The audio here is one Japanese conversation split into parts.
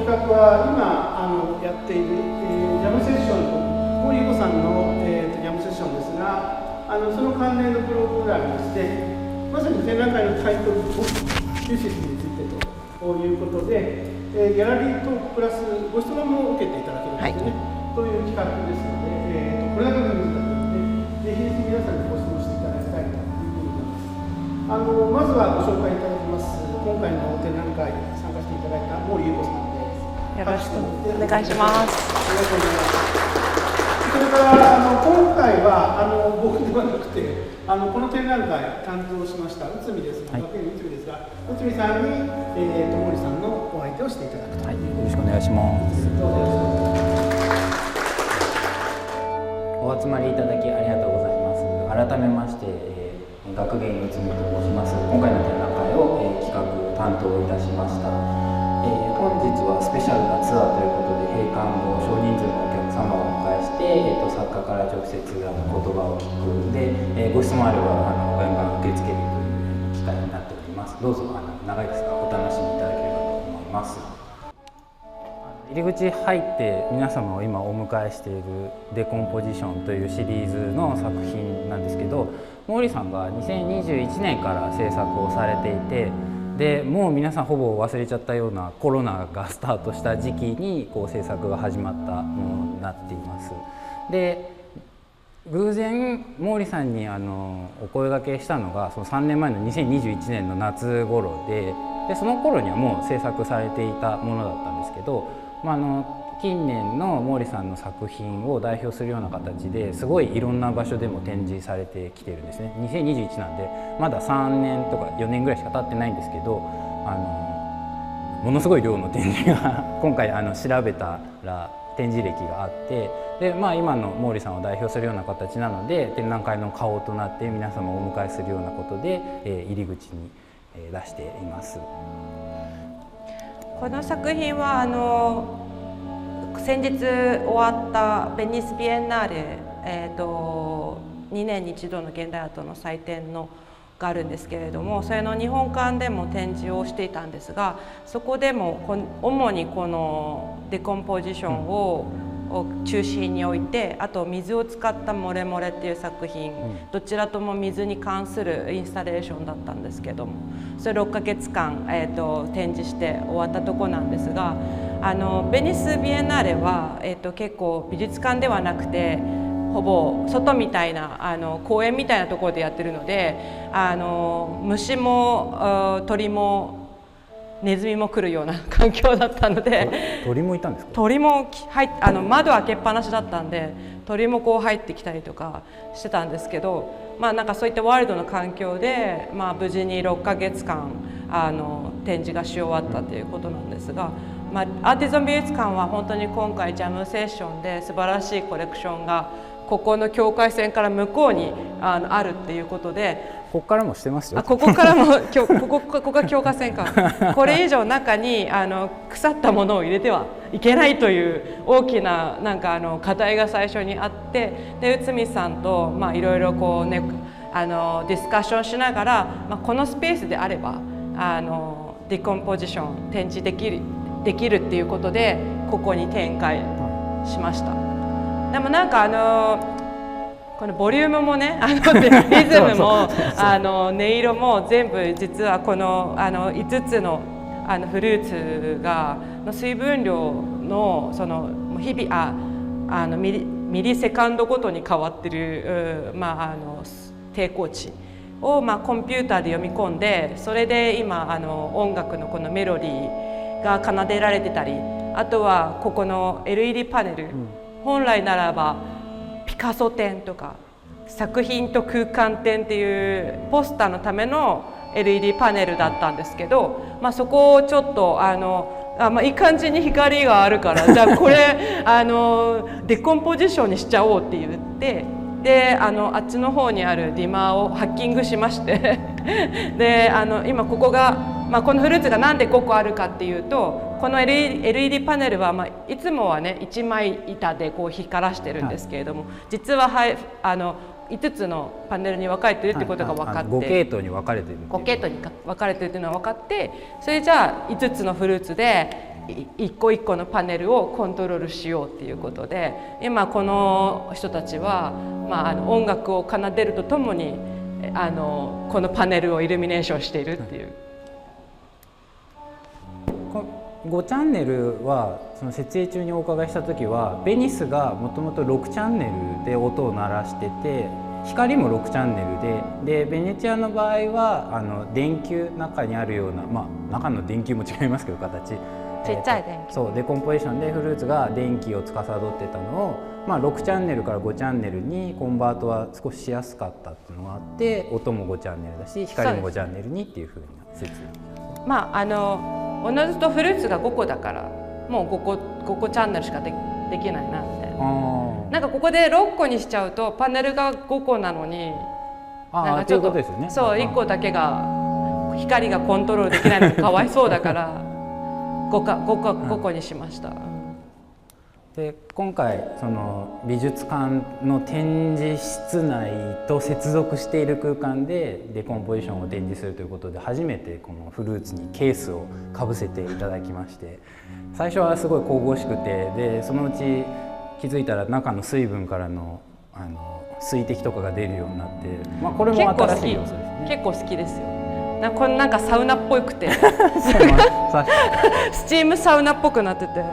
画は今やっている、ジャムセッションの森子さんの、ジャムセッションですが、その関連のプログラムでして、まさに展覧会のタイトル「シュシスについて」ということで、ギャラリートークプラスご質問も受けていただけるんですね、という企画ですので、これだけの人数だったので、ぜひぜひ皆さんにご質問していただきたいというふうに思います。まずはご紹介いただきます。今回の展覧会に参加していただいた森優子さんです。よろしくお願いします。ありがとうございます。それから今回は僕ではなくてこの展覧会担当しました内海ですが、学園内海ですが、内海さんに森さんのお相手をしていただくと、よろしくお願いします。どうぞよろしくお願いします。お集まりいただきありがとうございます。改めまして、学芸内海と申します。今回の展覧会を、企画担当いたしました。本日はスペシャルなツアーということで、閉館後少人数のお客様をお迎えして、作家から直接言葉を聞くで、ご質問あればガンガン受け付けるという機会になっております。どうぞ長いですがお楽しみいただければと思います。入り口入って皆様を今お迎えしている「デコンポジション」というシリーズの作品なんですけど、毛利さんが2021年から制作をされていて、でもう皆さんほぼ忘れちゃったようなコロナがスタートした時期に制作が始まったものになっています。で偶然毛利さんにお声掛けしたのがその3年前の2021年の夏頃で、その頃にはもう制作されていたものだったんですけど、近年の毛利さんの作品を代表するような形ですごいいろんな場所でも展示されてきてるんですね。2021なんでまだ3年とか4年ぐらいしか経ってないんですけど、ものすごい量の展示が今回調べたら展示歴があって、で、今の毛利さんを代表するような形なので展覧会の顔となって皆様をお迎えするようなことで、入り口に出しています。この作品は先日終わったベニスビエンナーレ、2年に一度の現代アートの祭典があるんですけれども、それの日本館でも展示をしていたんですが、そこでも主にこのデコンポジションを中心に置いて、あと水を使ったモレモレっていう作品、どちらとも水に関するインスタレーションだったんですけども、それ6ヶ月間、展示して終わったとこなんですが、ベニスビエンナーレは、結構美術館ではなくてほぼ外みたいな公園みたいなところでやってるので、虫も鳥もネズミも来るような環境だったので、鳥もいたんですか？鳥も窓開けっぱなしだったんで、鳥も入ってきたりとかしてたんですけど、なんかそういったワールドの環境で、無事に6ヶ月間展示がし終わったということなんですが、アーティゾン美術館は本当に今回ジャムセッションで素晴らしいコレクションがここの境界線から向こうにあるっていうことで、ここからもしてますよ。ここからもここが境界線かこれ以上中に腐ったものを入れてはいけないという大きな課題が最初にあって、で内海さんといろいろディスカッションしながら、このスペースであればディコンポジション展示できるっていうことでここに展開しました。でもこのボリュームもね、リズムも音色も全部実はこの5つのフルーツの水分量の日々ミリセカンドごとに変わってる抵抗値をコンピューターで読み込んで、それで今音楽のこのメロディーが奏でられてたり、あとはここの LED パネル、本来ならばピカソ展とか作品と空間展っていうポスターのための LED パネルだったんですけど、そこをちょっといい感じに光があるからじゃあこれデコンポジションにしちゃおうって言って、であっちの方にあるディマーをハッキングしましてで今ここが、このフルーツがなんで5個あるかっていうと、この LED パネルは、いつもはね1枚板で光らしてるんですけれども、実は5つのパネルに分かれてるってことが分かって、5系統に分かれてる5系統に分かれてるっていうのは分かって、それじゃあ5つのフルーツで一個一個のパネルをコントロールしようっていうことで、今この人たちは、音楽を奏でるとともにこのパネルをイルミネーションしているっていう。5チャンネルはその設営中にお伺いした時はベニスがもともと6チャンネルで音を鳴らしてて、光も6チャンネルでベネチアの場合は電球中にあるような、中の電球も違いますけど形ちっちゃい電気、そうでコンポジションでフルーツが電気を司ってたのを、6チャンネルから5チャンネルにコンバートは少ししやすかったっていうのがあって、音も5チャンネルだし光も5チャンネルにっていうふうな設定。おのずとフルーツが5個だからもう5個チャンネルしかできないなみたいな。なんかここで6個にしちゃうとパネルが5個なのになんかちょっとそう1個だけが光がコントロールできないのがかわいそうだから5個にしました。で今回その美術館の展示室内と接続している空間でデコンポジションを展示するということで初めてこのフルーツにケースをかぶせていただきまして、最初はすごい神々しくて、でそのうち気づいたら中の水分からの水滴とかが出るようになって、これも新しい要素ですね。結構好きですよ。なんかサウナっぽくてスチームサウナっぽくなってて、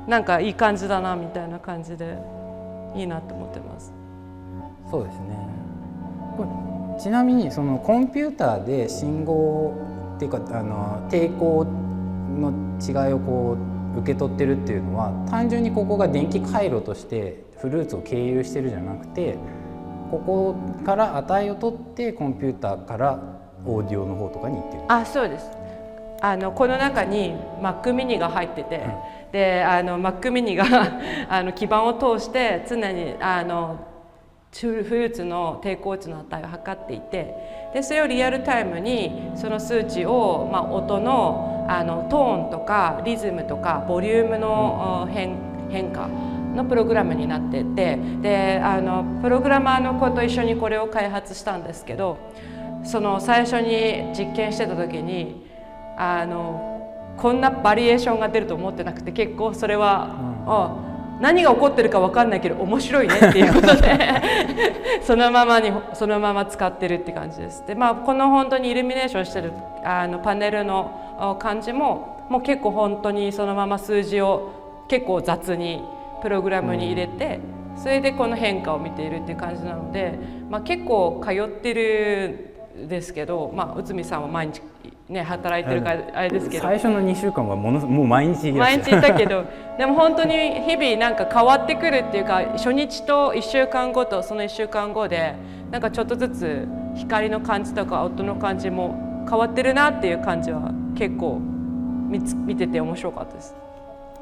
なんかいい感じだなみたいな感じでいいなと思ってます。そうですね。これちなみにそのコンピューターで信号っていうか抵抗の違いをこう受け取ってるっていうのは、単純にここが電気回路としてフルーツを経由してるじゃなくて、ここから値を取ってコンピューターからオーディオの方とかに行ってる。そうです。この中に Mac mini が入ってて、でMac mini が基板を通して常にフルーツの抵抗値の値を測っていて、でそれをリアルタイムにその数値を、音のトーンとかリズムとかボリュームの変化のプログラムになってて、でプログラマーの子と一緒にこれを開発したんですけど、その最初に実験してた時にこんなバリエーションが出ると思ってなくて、結構それは、何が起こってるか分かんないけど面白いねっていうことでそのまま使ってるって感じです。で、この本当にイルミネーションしてるパネルの感じもう結構本当にそのまま数字を結構雑にプログラムに入れて、それでこの変化を見ているっていう感じなので、結構通ってるんですけど、内海さんは毎日働いてるからあれですけど、最初の2週間はもう毎日いたけどでも本当に日々なんか変わってくるっていうか、初日と1週間後とその1週間後でなんかちょっとずつ光の感じとか音の感じも変わってるなっていう感じは結構見てて面白かったです。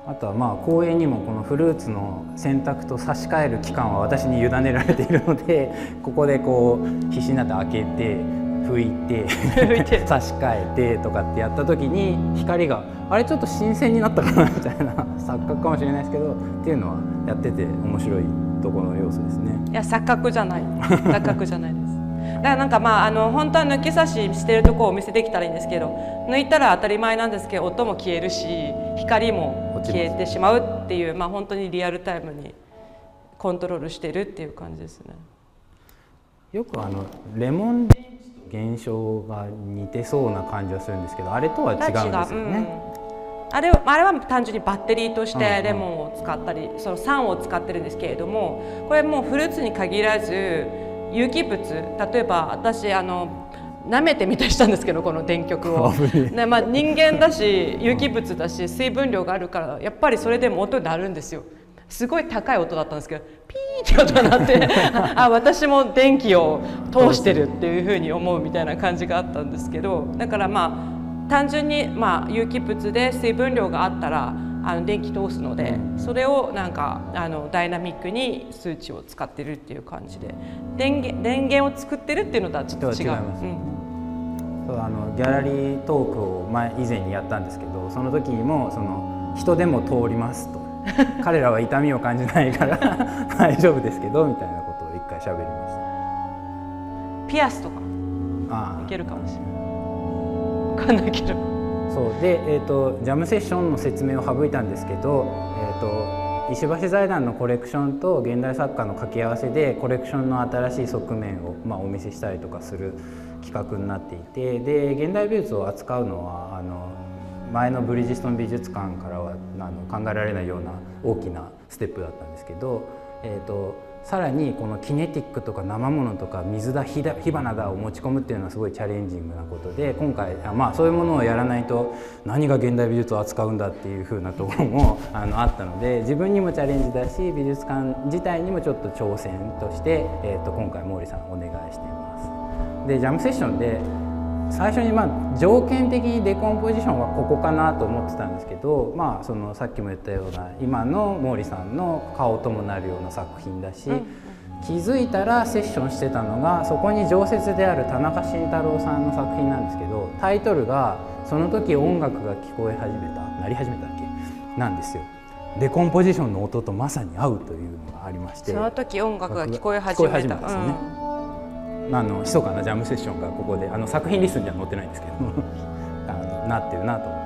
あとは公園にもこのフルーツの選択と差し替える期間は私に委ねられているので、ここでこう必死になって開けて拭いて差し替えてとかってやった時に光があれちょっと新鮮になったかなみたいな錯覚かもしれないですけどっていうのはやってて面白いところの要素ですね。いや錯覚じゃない錯覚じゃないです。だからなんか本当は抜き差ししてるところをお見せできたらいいんですけど、抜いたら当たり前なんですけど音も消えるし光も消えてしまうっていう、本当にリアルタイムにコントロールしてるっていう感じですね。よくレモン電池と現象が似てそうな感じはするんですけど、あれとは違うんですよね。あれは単純にバッテリーとしてレモンを使ったり、その酸を使ってるんですけれども、これもうフルーツに限らず有機物、例えば私舐めてみたりしたんですけど、この電極を人間だし有機物だし水分量があるからやっぱりそれでも音になるんですよ。すごい高い音だったんですけどピーって音になって私も電気を通してるっていうふうに思うみたいな感じがあったんですけど、だから単純に有機物で水分量があったら電気通すので、それをなんかダイナミックに数値を使ってるっていう感じで、電源を作ってるっていうのとはちょっと違う。ギャラリートークを以前にやったんですけど、その時にも人でも通りますと彼らは痛みを感じないから大丈夫ですけどみたいなことを一回喋りました。ピアスとかいけるかもしれない。分かんないけどそうで、ジャムセッションの説明を省いたんですけど、石橋財団のコレクションと現代作家の掛け合わせでコレクションの新しい側面を、お見せしたりとかする企画になっていて、で現代美術を扱うのは前のブリヂストン美術館からは考えられないような大きなステップだったんですけど、さらにこのキネティックとか生ものとか水だ火花だを持ち込むっていうのはすごいチャレンジングなことで、今回そういうものをやらないと何が現代美術を扱うんだっていう風なところもあったので、自分にもチャレンジだし美術館自体にもちょっと挑戦として、今回毛利さんお願いしています。でジャムセッションで最初に条件的にデコンポジションはここかなと思ってたんですけど、さっきも言ったような今の毛利さんの顔ともなるような作品だし、気づいたらセッションしてたのがそこに常設である田中慎太郎さんの作品なんですけど、タイトルが「その時音楽が聞こえ始めた」鳴り始めたっけなんですよ。デコンポジションの音とまさに合うというのがありまして、その時音楽が聞こえ始めた。ですよね。密かなジャムセッションがここで作品リストには載ってないんですけどなってるなと思